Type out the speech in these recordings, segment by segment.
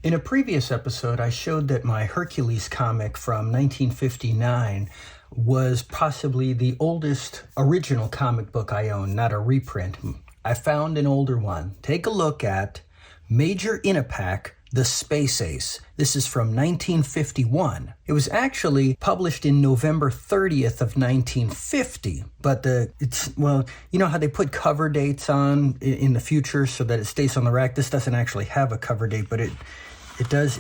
In a previous episode, I showed that my Hercules comic from 1959 was possibly the oldest original comic book I own, not a reprint. I found an older one. Take a look at Major Inapak, The Space Ace. This is from 1951. It was actually published in November 30th of 1950, but you know how they put cover dates on in the future so that it stays on the rack? This doesn't actually have a cover date, but it does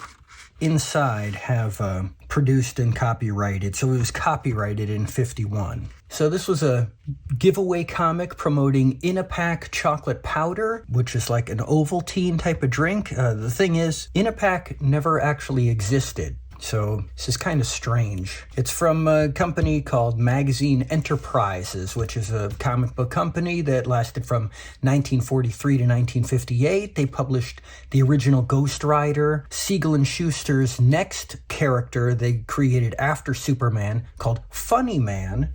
inside have produced and copyrighted. So it was copyrighted in 51. So this was a giveaway comic promoting Inapak chocolate powder, which is like an Ovaltine type of drink. The thing is, Inapak never actually existed. So this is kind of strange. It's from a company called Magazine Enterprises, which is a comic book company that lasted from 1943 to 1958. They published the original Ghost Rider, Siegel and Schuster's next character they created after Superman called Funny Man,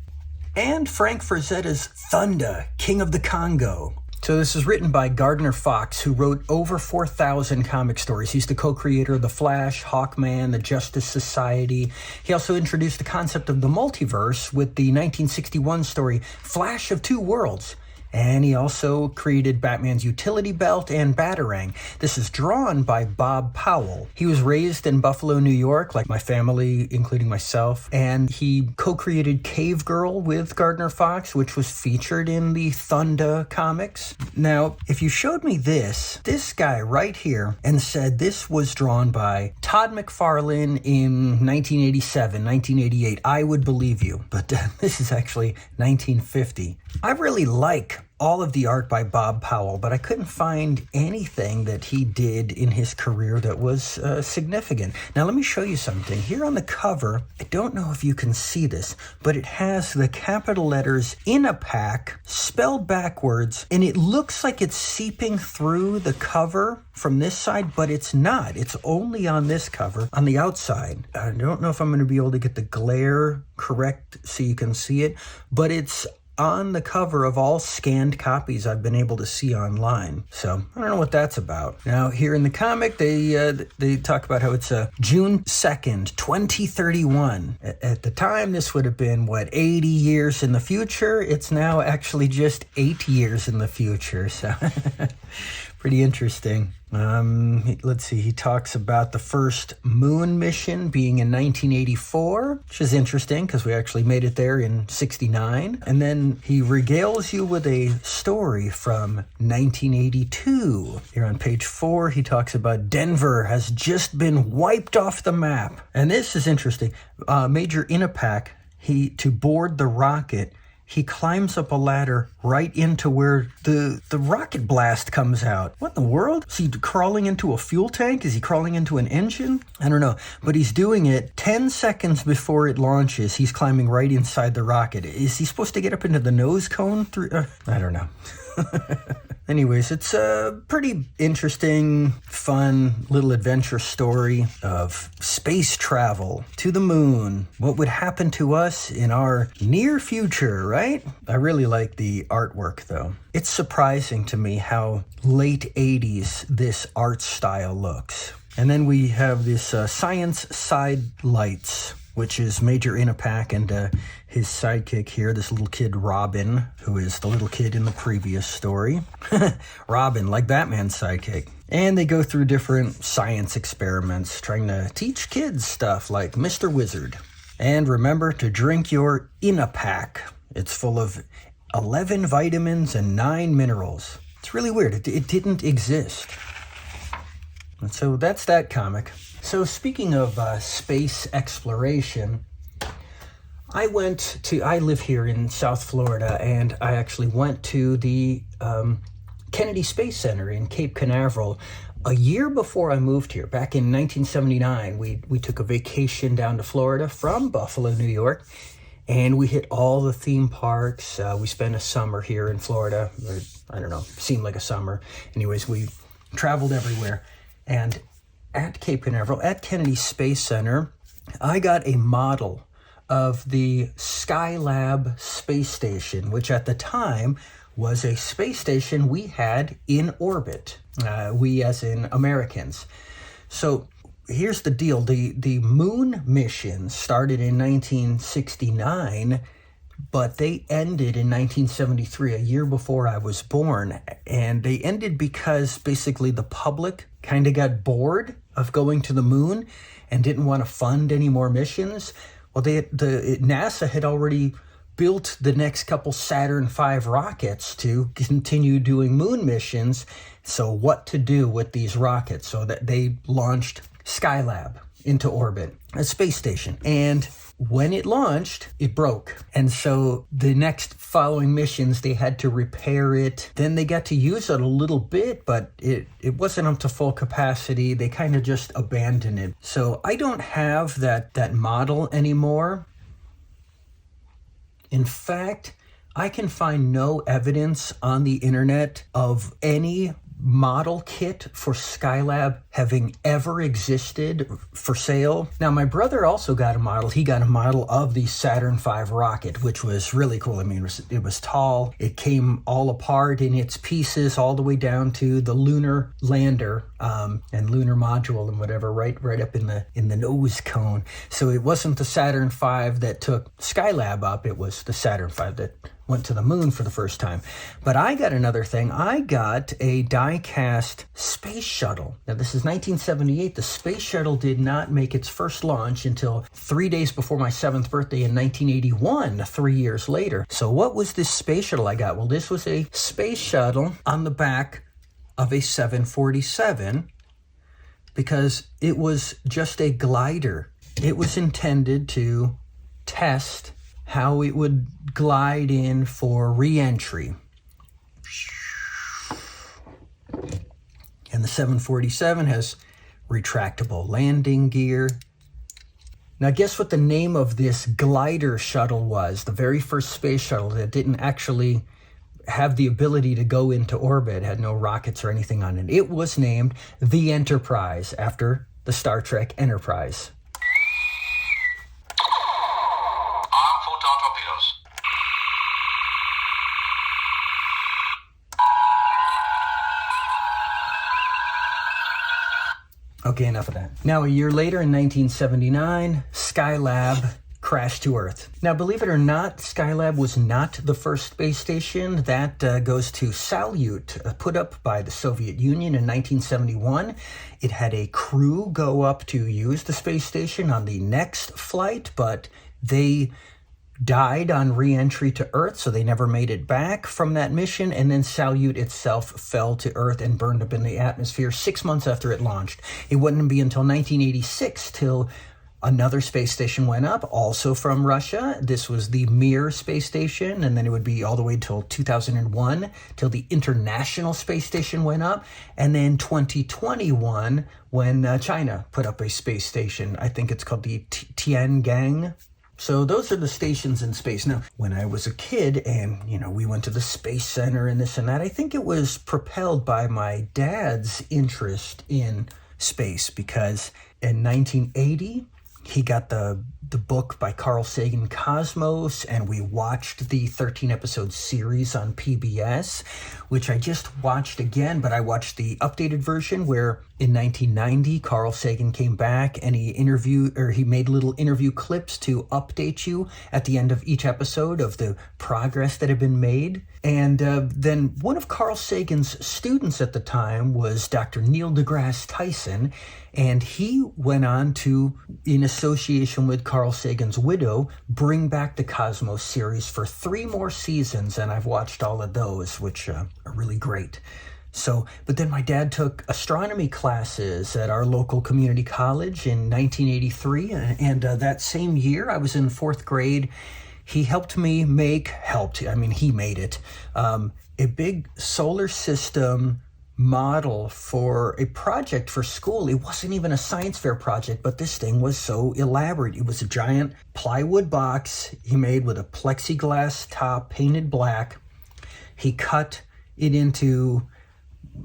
and Frank Frazetta's Thunder, King of the Congo. So this is written by Gardner Fox, who wrote over 4,000 comic stories. He's the co-creator of The Flash, Hawkman, the Justice Society. He also introduced the concept of the multiverse with the 1961 story Flash of Two Worlds. And he also created Batman's utility belt and Batarang. This is drawn by Bob Powell. He was raised in Buffalo, New York, like my family, including myself. And he co-created Cave Girl with Gardner Fox, which was featured in the Thunder comics. Now, if you showed me this guy right here, and said this was drawn by Todd McFarlane in 1987, 1988, I would believe you. But this is actually 1950. I really like all of the art by Bob Powell, but I couldn't find anything that he did in his career that was significant. Now, let me show you something. Here on the cover, I don't know if you can see this, but it has the capital letters Inapak spelled backwards, and it looks like it's seeping through the cover from this side, but it's not. It's only on this cover, on the outside. I don't know if I'm going to be able to get the glare correct so you can see it, but it's on the cover of all scanned copies I've been able to see online. So I don't know what that's about. Now, here in the comic, they talk about how it's June 2nd, 2031. At the time, this would have been, 80 years in the future? It's now actually just 8 years in the future. So pretty interesting. Let's see, he talks about the first moon mission being in 1984, which is interesting because we actually made it there in 69. And then he regales you with a story from 1982. Here on page 4, he talks about Denver has just been wiped off the map. And this is interesting. Major Inapak, to board the rocket, he climbs up a ladder right into where the rocket blast comes out. What in the world? Is he crawling into a fuel tank? Is he crawling into an engine? I don't know. But he's doing it 10 seconds before it launches. He's climbing right inside the rocket. Is he supposed to get up into the nose cone? I don't know. Anyways, it's a pretty interesting, fun little adventure story of space travel to the moon. What would happen to us in our near future, right? I really like the artwork, though. It's surprising to me how late 80s this art style looks. And then we have this Science Side Lights, which is Major Inapak and his sidekick here, this little kid Robin, who is the little kid in the previous story. Robin, like Batman's sidekick. And they go through different science experiments, trying to teach kids stuff like Mr. Wizard. And remember to drink your Inapak. It's full of 11 vitamins and 9 minerals. It's really weird. It didn't exist. And so that's that comic. So speaking of space exploration, I live here in South Florida, and I actually went to the Kennedy Space Center in Cape Canaveral a year before I moved here. Back in 1979, we took a vacation down to Florida from Buffalo, New York, and we hit all the theme parks. We spent a summer here in Florida. I don't know, seemed like a summer. Anyways, we traveled everywhere. And at Cape Canaveral, at Kennedy Space Center, I got a model of the Skylab space station, which at the time was a space station we had in orbit. We as in Americans. So here's the deal. The moon mission started in 1969, but they ended in 1973, a year before I was born. And they ended because basically the public kind of got bored of going to the moon and didn't want to fund any more missions. Well, NASA had already built the next couple Saturn V rockets to continue doing moon missions. So what to do with these rockets? So that they launched Skylab into orbit, a space station. And when it launched, it broke. And so the next following missions, they had to repair it. Then they got to use it a little bit, but it wasn't up to full capacity. They kind of just abandoned it. So I don't have that model anymore. In fact, I can find no evidence on the internet of any model kit for Skylab having ever existed for sale. Now, my brother also got a model. He got a model of the Saturn V rocket, which was really cool. I mean, it was tall. It came all apart in its pieces all the way down to the lunar lander and lunar module and whatever, right up in the nose cone. So it wasn't the Saturn V that took Skylab up. It was the Saturn V that went to the moon for the first time. But I got another thing. I got a die-cast space shuttle. Now, this is 1978. The space shuttle did not make its first launch until 3 days before my 7th birthday in 1981, 3 years later. So what was this space shuttle I got? Well, this was a space shuttle on the back of a 747 because it was just a glider. It was intended to test how it would glide in for re-entry. And the 747 has retractable landing gear. Now, guess what the name of this glider shuttle was? The very first space shuttle that didn't actually have the ability to go into orbit, had no rockets or anything on it. It was named the Enterprise, after the Star Trek Enterprise. Okay, enough of that. Now, a year later in 1979, Skylab crashed to Earth. Now, believe it or not, Skylab was not the first space station. That goes to Salyut, put up by the Soviet Union in 1971. It had a crew go up to use the space station on the next flight, but they died on re-entry to Earth, so they never made it back from that mission. And then Salyut itself fell to Earth and burned up in the atmosphere 6 months after it launched. It wouldn't be until 1986 till another space station went up, also from Russia. This was the Mir space station, and then it would be all the way till 2001 till the International Space Station went up, and then 2021 when China put up a space station. I think it's called the Tiangong. So those are the stations in space. Now, when I was a kid and, we went to the Space Center and this and that, I think it was propelled by my dad's interest in space, because in 1980, he got the book by Carl Sagan, Cosmos, and we watched the 13-episode series on PBS, which I just watched again, but I watched the updated version where in 1990, Carl Sagan came back and he made little interview clips to update you at the end of each episode of the progress that had been made. And then one of Carl Sagan's students at the time was Dr. Neil deGrasse Tyson, and he went on to, in association with Carl Sagan's widow, bring back the Cosmos series for 3 more seasons, and I've watched all of those, which are really great. So, but then my dad took astronomy classes at our local community college in 1983, and that same year, I was in 4th grade. He he made it, a big solar system model for a project for school. It wasn't even a science fair project, but this thing was so elaborate. It was a giant plywood box he made with a plexiglass top painted black. He cut it into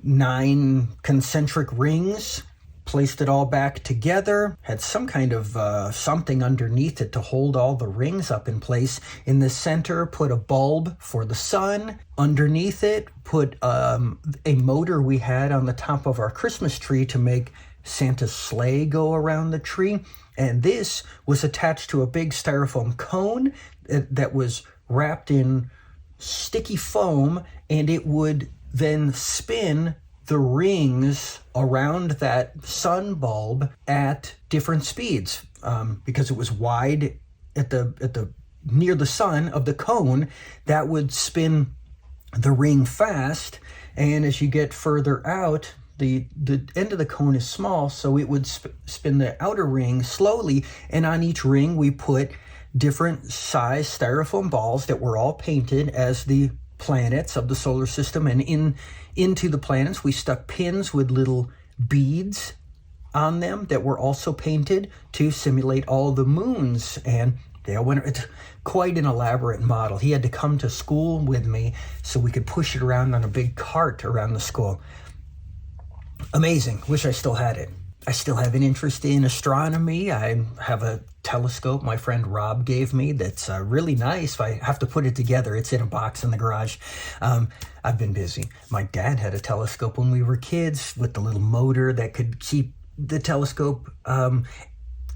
9 concentric rings, placed it all back together, had some kind of something underneath it to hold all the rings up in place. In the center, put a bulb for the sun. Underneath it, put a motor we had on the top of our Christmas tree to make Santa's sleigh go around the tree. And this was attached to a big styrofoam cone that was wrapped in sticky foam, and it would then spin the rings around that sun bulb at different speeds, because it was wide at the near the sun of the cone. That would spin the ring fast, and as you get further out, the end of the cone is small, so it would spin the outer ring slowly, and on each ring we put different size styrofoam balls that were all painted as the planets of the solar system, and into the planets we stuck pins with little beads on them that were also painted to simulate all the moons. And it's quite an elaborate model. He had to come to school with me so we could push it around on a big cart around the school. Amazing. Wish I still had it. I still have an interest in astronomy. I have a telescope my friend Rob gave me that's really nice. I have to put it together. It's in a box in the garage. I've been busy. My dad had a telescope when we were kids with the little motor that could keep the telescope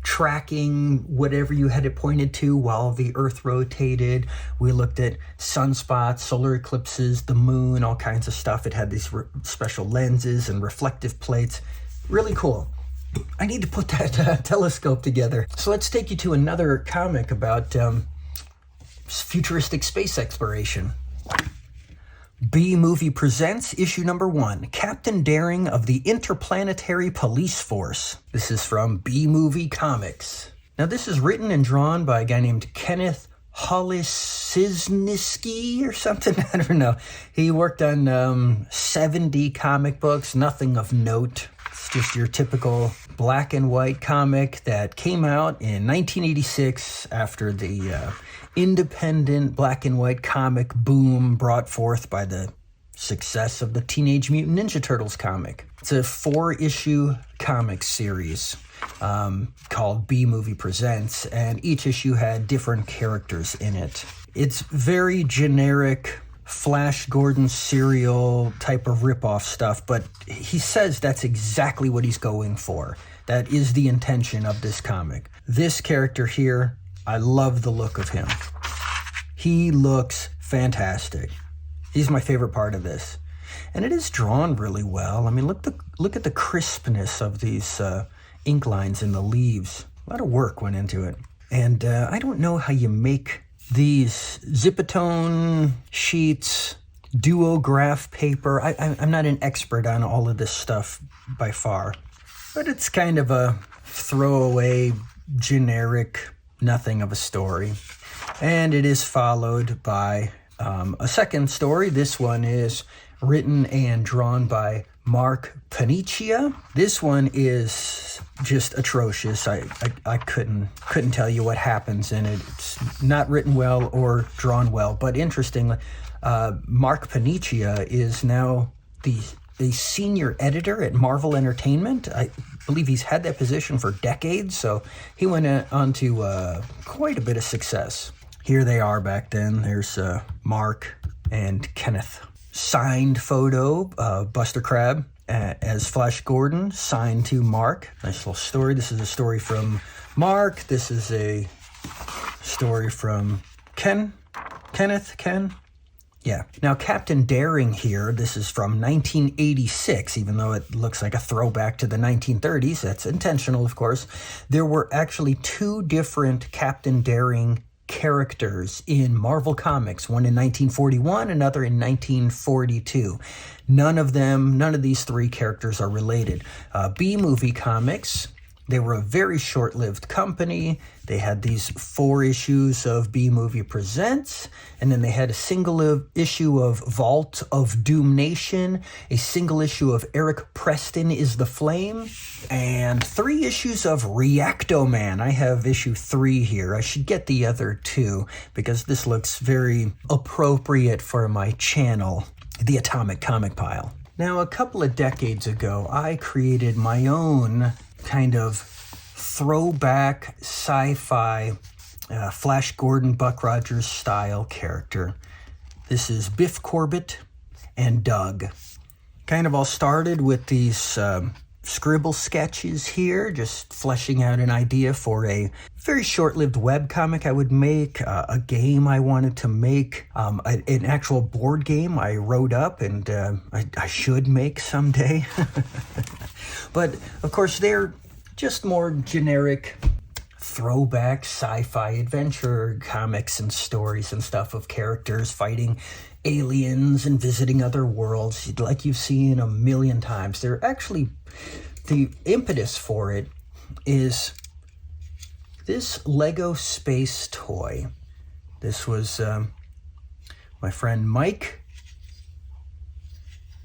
tracking whatever you had it pointed to while the Earth rotated. We looked at sunspots, solar eclipses, the moon, all kinds of stuff. It had these special lenses and reflective plates. Really cool. I need to put that telescope together. So let's take you to another comic about futuristic space exploration. B-Movie presents issue number 1, Captain Daring of the Interplanetary Police Force. This is from B-Movie Comics. Now this is written and drawn by a guy named Kenneth Holosizniski or something. I don't know. He worked on 70 comic books, nothing of note. It's just your typical black and white comic that came out in 1986 after the independent black and white comic boom brought forth by the success of the Teenage Mutant Ninja Turtles comic. It's a 4-issue comic series called B-Movie Presents, and each issue had different characters in it. It's very generic Flash Gordon serial type of ripoff stuff, but he says that's exactly what he's going for. That is the intention of this comic. This character here, I love the look of him. He looks fantastic. He's my favorite part of this. And it is drawn really well. I mean, look at the crispness of these ink lines in the leaves. A lot of work went into it. And I don't know how you make these Zipatone sheets, duograph paper. I'm not an expert on all of this stuff by far. But it's kind of a throwaway, generic, nothing of a story. And it is followed by a second story. This one is written and drawn by Mark Paniccia. This one is just atrocious. I couldn't tell you what happens in it. It's not written well or drawn well. But interestingly, Mark Paniccia is now the senior editor at Marvel Entertainment. I believe he's had that position for decades, so he went on to quite a bit of success. Here they are back then. There's Mark and Kenneth. Signed photo, Buster Crabbe as Flash Gordon, signed to Mark. Nice little story. This is a story from Mark. This is a story from Ken. Yeah. Now, Captain Daring here, this is from 1986, even though it looks like a throwback to the 1930s. That's intentional, of course. There were actually 2 different Captain Daring characters in Marvel Comics, one in 1941, another in 1942. None of these 3 characters are related. B-Movie Comics, they were a very short-lived company. They had these 4 issues of B-Movie Presents, and then they had a single issue of Vault of Doom Nation, a single issue of Eric Preston is the Flame, and 3 issues of Reacto-Man. I have issue 3 here. I should get the other 2 because this looks very appropriate for my channel, the Atomic Comic Pile. Now, a couple of decades ago, I created my own kind of throwback sci-fi Flash Gordon, Buck Rogers style character. This is Biff Corbett and Doug. Kind of all started with these scribble sketches here, just fleshing out an idea for a very short-lived webcomic I would make, a game I wanted to make, an actual board game I wrote up and I should make someday. But, of course, they're just more generic throwback sci-fi adventure comics and stories and stuff of characters fighting aliens and visiting other worlds like you've seen a million times. They're actually, the impetus for it is this Lego space toy. This was my friend Mike.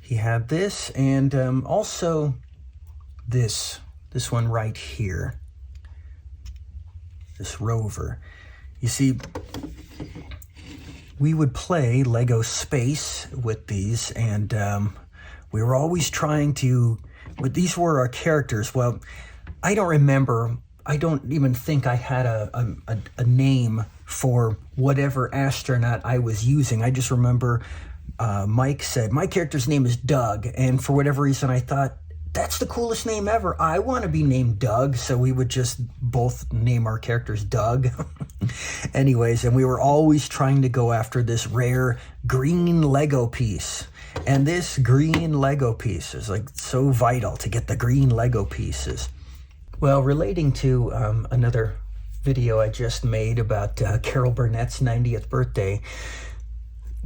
He had this, and also this one right here. This rover. You see, we would play Lego Space with these, and we were always trying to, these were our characters. Well, I don't remember, I don't even think I had a name for whatever astronaut I was using. I just remember Mike said, my character's name is Doug, and for whatever reason I thought, that's the coolest name ever. I want to be named Doug, so we would just both name our characters Doug. Anyways, and we were always trying to go after this rare green Lego piece. And this green Lego piece is like so vital to get the green Lego pieces. Well, relating to another video I just made about Carol Burnett's 90th birthday,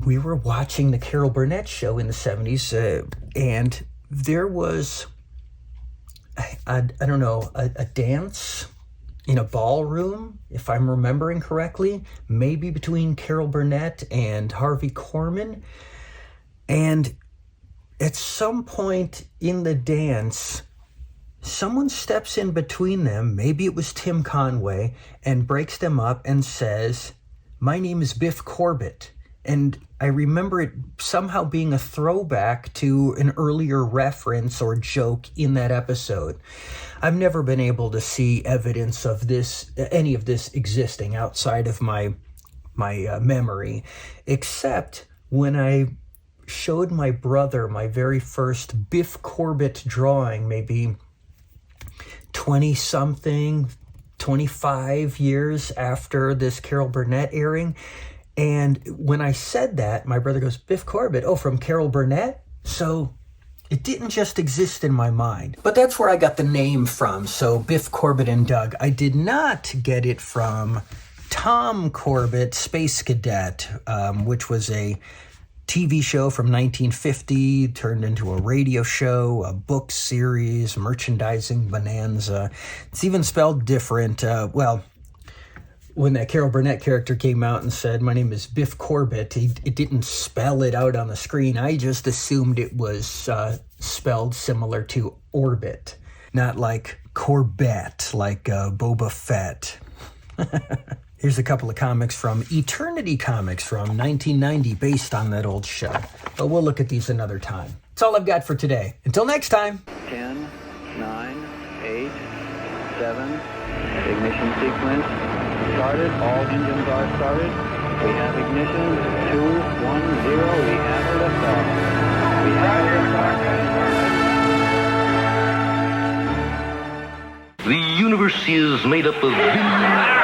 we were watching the Carol Burnett show in the 70s, and there was, I don't know, a dance in a ballroom, if I'm remembering correctly, maybe between Carol Burnett and Harvey Korman. And at some point in the dance, someone steps in between them, maybe it was Tim Conway, and breaks them up and says, my name is Biff Corbett. And I remember it somehow being a throwback to an earlier reference or joke in that episode. I've never been able to see evidence of this, any of this existing outside of my memory, except when I showed my brother my very first Biff Corbett drawing, maybe 20-something, 25 years after this Carol Burnett airing. And when I said that, my brother goes, Biff Corbett, oh, from Carol Burnett? So it didn't just exist in my mind. But that's where I got the name from, so Biff Corbett and Doug. I did not get it from Tom Corbett, Space Cadet, which was a TV show from 1950, turned into a radio show, a book series, merchandising bonanza. It's even spelled different. When that Carol Burnett character came out and said, my name is Biff Corbett, it didn't spell it out on the screen. I just assumed it was spelled similar to orbit, not like Corbett, like Boba Fett. Here's a couple of comics from Eternity Comics from 1990 based on that old show. But we'll look at these another time. That's all I've got for today. Until next time. 10, 9, 8, 7, ignition sequence started. All engines are started. We have ignition 2, 1, 0. We have a liftoff. We have a liftoff. The universe is made up of billions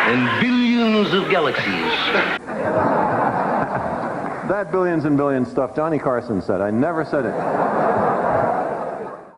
and billions of galaxies. That billions and billions stuff Johnny Carson said. I never said it.